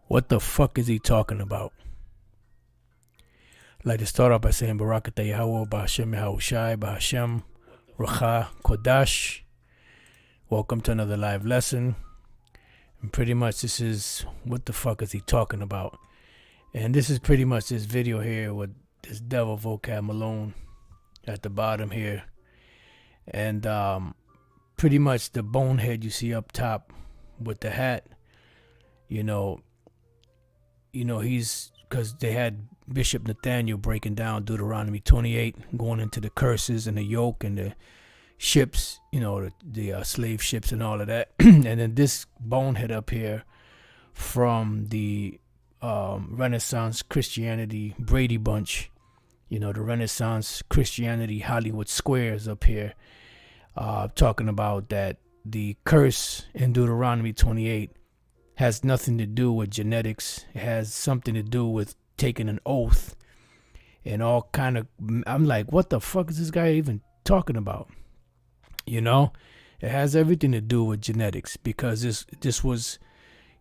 What the fuck is he talking about? I'd like to start off by saying Barakatah Yahweh, Bahashem Yahushai, Bahashem, Racha, Kodash. Welcome to another live lesson. And pretty much this is what the fuck is he talking about? And this is pretty much this video here with this devil vocab Malone at the bottom here. And pretty much the bonehead you see up top with the hat, you know, he's, because they had Bishop Nathaniel breaking down Deuteronomy 28, going into the curses and the yoke and the ships, the slave ships and all of that. And then this bonehead up here from the Renaissance Christianity Brady Bunch, the Renaissance Christianity Hollywood Squares up here, talking about that the curse in Deuteronomy 28 has nothing to do with genetics. It has something to do with taking an oath and all kind of. I'm like, what the fuck is this guy even talking about? It has everything to do with genetics, because this was,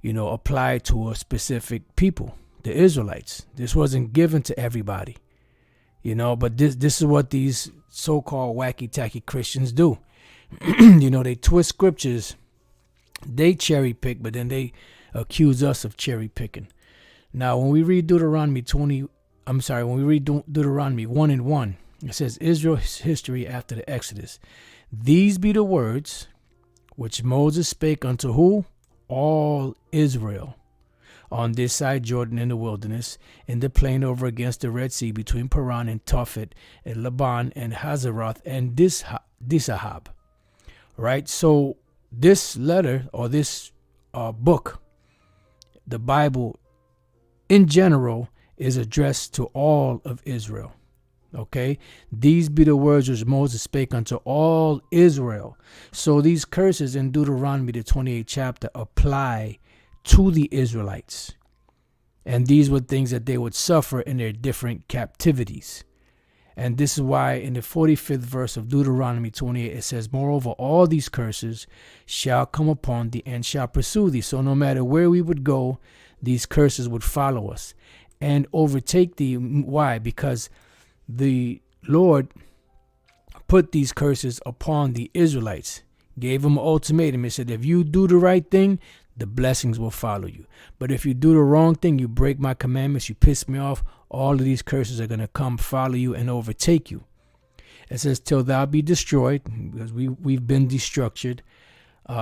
applied to a specific people, the Israelites. This wasn't given to everybody, but this is what these so-called wacky tacky Christians do. They twist scriptures. They cherry pick, but then they accuse us of cherry picking. Now, when we read Deuteronomy 1:1, it says, Israel's history after the Exodus. These be the words which Moses spake unto who? All Israel. On this side Jordan in the wilderness, in the plain over against the Red Sea, between Paran and Tophet, and Laban and Hazeroth and Disahab. Right? So this letter, or this book, the Bible in general, is addressed to all of Israel. Okay? These be the words which Moses spake unto all Israel. So these curses in Deuteronomy, the 28th chapter, apply to the Israelites. And these were things that they would suffer in their different captivities. And this is why in the 45th verse of Deuteronomy 28, it says, moreover, all these curses shall come upon thee and shall pursue thee. So no matter where we would go, these curses would follow us and overtake thee. Why? Because the Lord put these curses upon the Israelites, gave them an ultimatum. He said, if you do the right thing, the blessings will follow you. But if you do the wrong thing, you break my commandments, you piss me off, all of these curses are going to come follow you and overtake you. It says, till thou be destroyed, because we've been destructured,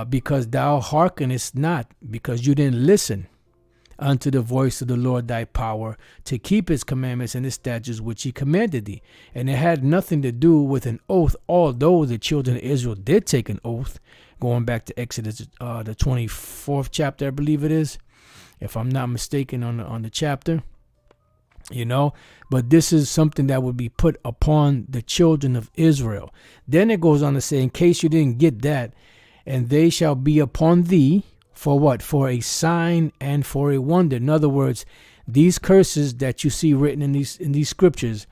because thou hearkenest not, because you didn't listen unto the voice of the Lord thy power, to keep his commandments and his statutes which he commanded thee. And it had nothing to do with an oath, although the children of Israel did take an oath, going back to Exodus, the 24th chapter, I believe it is, if I'm not mistaken, on the chapter. But this is something that would be put upon the children of Israel. Then it goes on to say, in case you didn't get that, and they shall be upon thee for what? For a sign and for a wonder. In other words, these curses that you see written in these scriptures,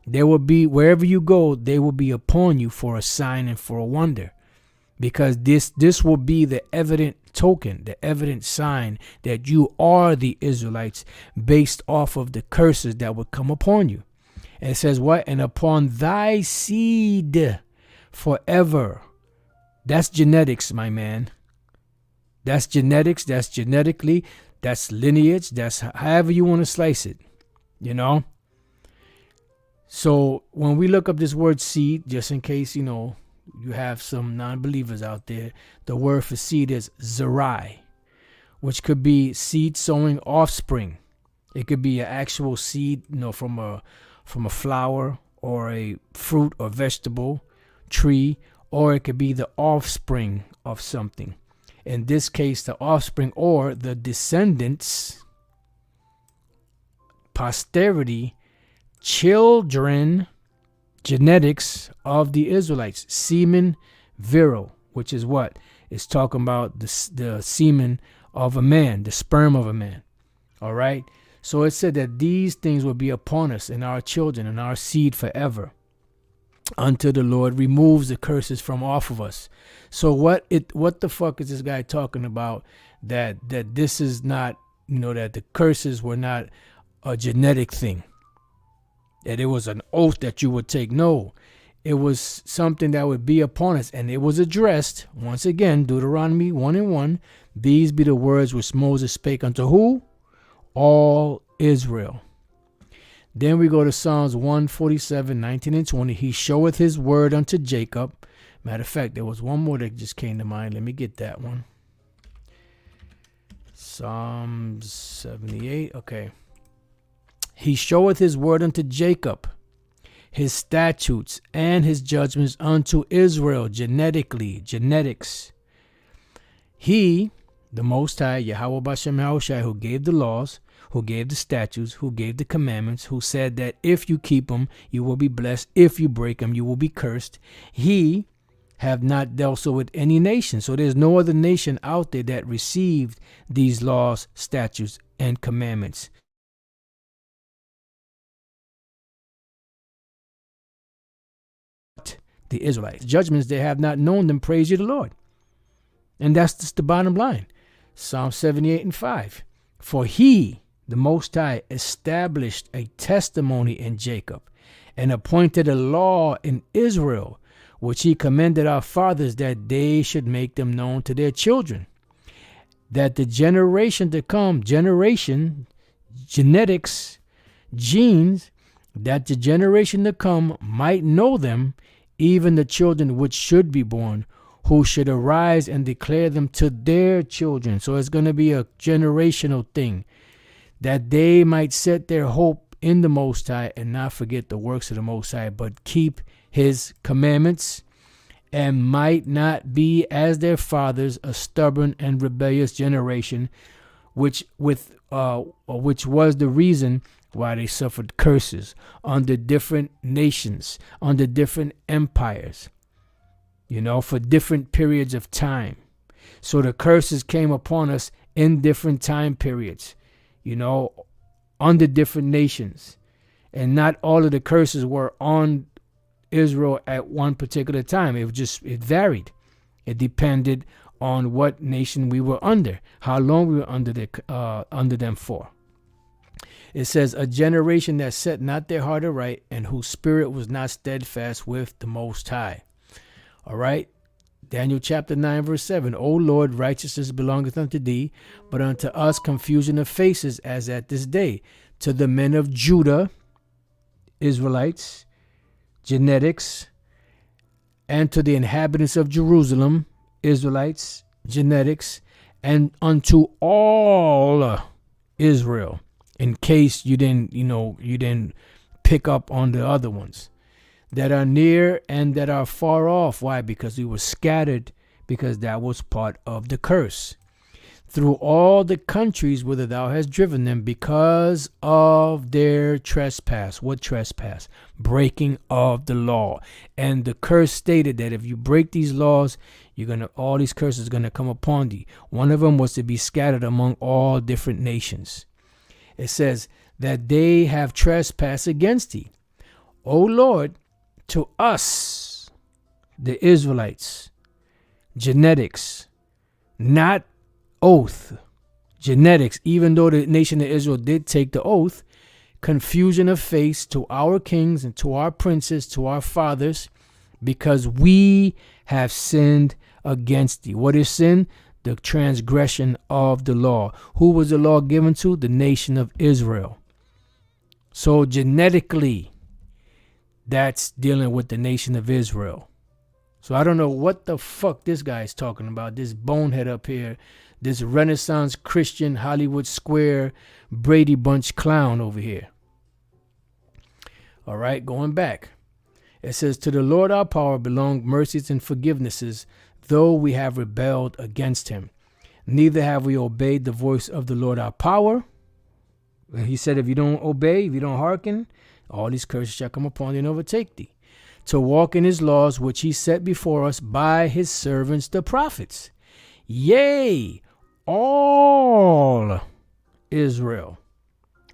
there will be, wherever you go, they will be upon you for a sign and for a wonder. Because this will be the evident token, the evident sign that you are the Israelites, based off of the curses that would come upon you. And it says what? And upon thy seed forever. That's genetics, my man. That's genetics. That's genetically. That's lineage. That's however you want to slice it. So when we look up this word seed, just in case, you have some non-believers out there, the word for seed is zerai, which could be seed sowing offspring. It could be an actual seed, from a flower or a fruit or vegetable tree, or it could be the offspring of something. In this case, the offspring or the descendants, posterity, children, genetics of the Israelites. Semen virile, which is what? It's talking about the semen of a man, the sperm of a man. All right? So it said that these things will be upon us and our children and our seed forever, until the Lord removes the curses from off of us. So what the fuck is this guy talking about? That this is not that the curses were not a genetic thing, that it was an oath that you would take. No, it was something that would be upon us. And it was addressed, once again, Deuteronomy 1:1. These be the words which Moses spake unto who? All Israel. Then we go to Psalms 147:19 and 20. He showeth his word unto Jacob. Matter of fact, there was one more that just came to mind. Let me get that one. Psalms 78. Okay. He showeth his word unto Jacob, his statutes and his judgments unto Israel, genetics. He, the Most High, Yahweh Bashem Yahushai, who gave the laws, who gave the statutes, who gave the commandments, who said that if you keep them, you will be blessed. If you break them, you will be cursed. He have not dealt so with any nation. So there's no other nation out there that received these laws, statutes, and commandments. The Israelites. Judgments, they have not known them. Praise you, the Lord. And that's just the bottom line. Psalm 78:5. For he, the Most High, established a testimony in Jacob and appointed a law in Israel, which he commanded our fathers that they should make them known to their children, that the generation to come, genetics, genes, that the generation to come might know them, even the children which should be born, who should arise and declare them to their children. So it's going to be a generational thing, that they might set their hope in the Most High and not forget the works of the Most High, but keep his commandments, and might not be as their fathers, a stubborn and rebellious generation, which was the reason why they suffered curses under different nations, under different empires, for different periods of time. So the curses came upon us in different time periods, under different nations. And not all of the curses were on Israel at one particular time. It varied. It depended on what nation we were under, how long we were under them for. It says, a generation that set not their heart aright, and whose spirit was not steadfast with the Most High. All right. Daniel chapter 9, verse 7. O Lord, righteousness belongeth unto thee, but unto us confusion of faces, as at this day. To the men of Judah, Israelites, genetics, and to the inhabitants of Jerusalem, Israelites, genetics, and unto all Israel. In case you didn't pick up on the other ones that are near and that are far off. Why? Because we were scattered, because that was part of the curse. Through all the countries whither thou hast driven them, because of their trespass. What trespass? Breaking of the law. And the curse stated that if you break these laws, all these curses are gonna come upon thee. One of them was to be scattered among all different nations. It says that they have trespassed against thee. O Lord, to us, the Israelites, genetics, not oath, genetics, even though the nation of Israel did take the oath, confusion of face to our kings and to our princes, to our fathers, because we have sinned against thee. What is sin? The transgression of the law. Who was the law given to? The nation of Israel. So genetically, that's dealing with the nation of Israel. So I don't know what the fuck this guy is talking about. This bonehead up here, this Renaissance Christian Hollywood Square Brady Bunch clown over here. All right, going back. It says, to the Lord our power belong mercies and forgivenesses, though we have rebelled against him. Neither have we obeyed the voice of the Lord our power. He said, if you don't obey, if you don't hearken, all these curses shall come upon thee and overtake thee. To walk in his laws, which he set before us by his servants the prophets. Yea, all Israel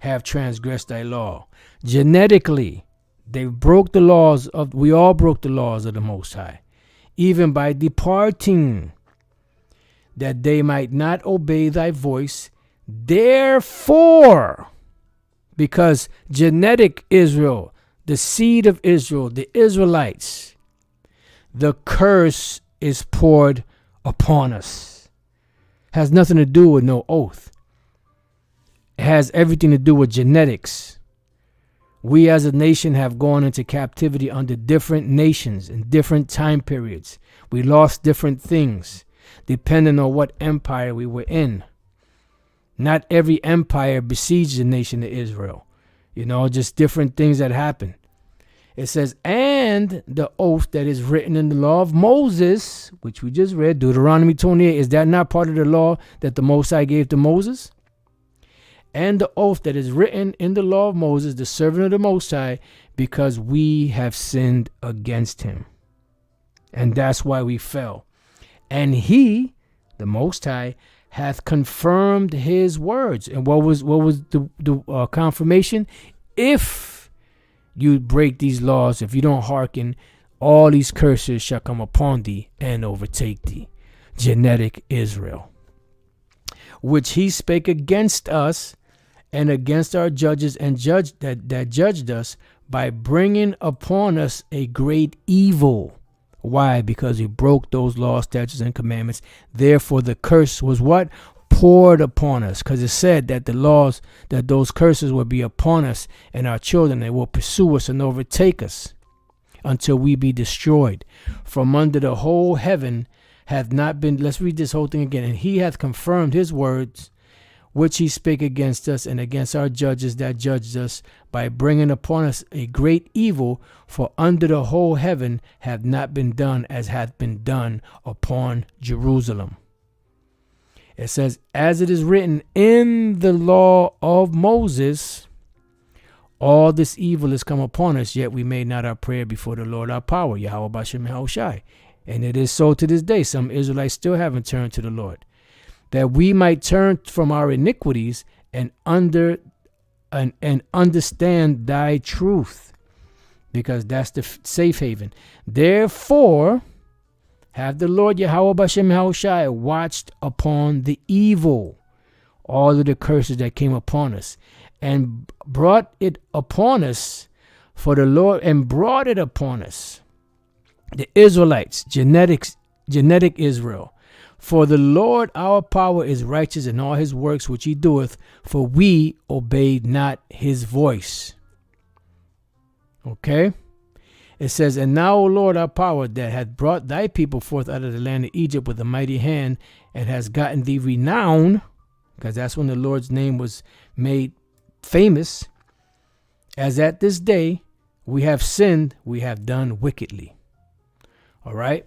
have transgressed thy law. Genetically, we all broke the laws of the Most High, even by departing, that they might not obey thy voice, Therefore, because genetic Israel, the seed of Israel, the Israelites, the curse is poured upon us. Has nothing to do with no oath. It has everything to do with genetics. We as a nation have gone into captivity under different nations in different time periods. We lost different things depending on what empire we were in. Not every empire besieged the nation of Israel. Just different things that happen. It says, and the oath that is written in the law of Moses, which we just read, Deuteronomy 28, is that not part of the law that the Most High gave to Moses? And the oath that is written in the law of Moses, the servant of the Most High, because we have sinned against him. And that's why we fell. And he, the Most High, hath confirmed his words. And what was the confirmation? If you break these laws, if you don't hearken, all these curses shall come upon thee and overtake thee. Genetic Israel, which he spake against us and against our judges and that judged us by bringing upon us a great evil. Why? Because we broke those laws, statutes, and commandments. Therefore, the curse was what? Poured upon us. Because it said that that those curses will be upon us and our children. They will pursue us and overtake us until we be destroyed. From under the whole heaven hath not been, let's read this whole thing again. And he hath confirmed his words, which he spake against us and against our judges that judged us, by bringing upon us a great evil. For under the whole heaven hath not been done as hath been done upon Jerusalem. It says, as it is written in the law of Moses, all this evil is come upon us, yet we made not our prayer before the Lord our power, Yahweh Bashem Yahushai. And it is so to this day. Some Israelites still haven't turned to the Lord, that we might turn from our iniquities and understand thy truth, because that's the safe haven. Therefore, have the Lord Yahweh Bashem Yahushai watched upon the evil, all of the curses that came upon us, and brought it upon us for the Lord, and brought it upon us, the Israelites, genetic Israel. For the Lord our power is righteous in all his works which he doeth, for we obeyed not his voice. Okay? It says, and now, O Lord our power, that hath brought thy people forth out of the land of Egypt with a mighty hand, and has gotten thee renown, because that's when the Lord's name was made famous, as at this day we have sinned, we have done wickedly. All right?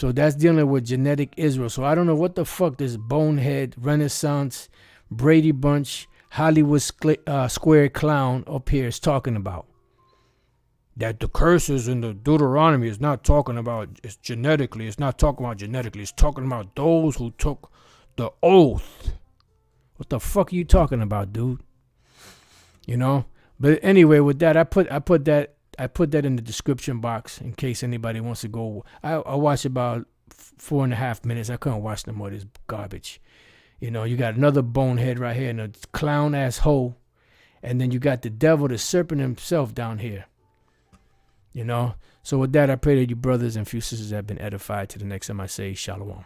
So that's dealing with genetic Israel. So I don't know what the fuck this bonehead, Renaissance, Brady Bunch, Hollywood square clown up here is talking about. That the curses in the Deuteronomy is not talking about, it's genetically. It's not talking about genetically. It's talking about those who took the oath. What the fuck are you talking about, dude? But anyway, with that, I put that in the description box in case anybody wants to go. I watched about 4.5 minutes. I couldn't watch no more of this garbage. You got another bonehead right here and a clown ass hoe. And then you got the devil, the serpent himself down here. So with that, I pray that you brothers and few sisters have been edified. To the next time I say, Shalom.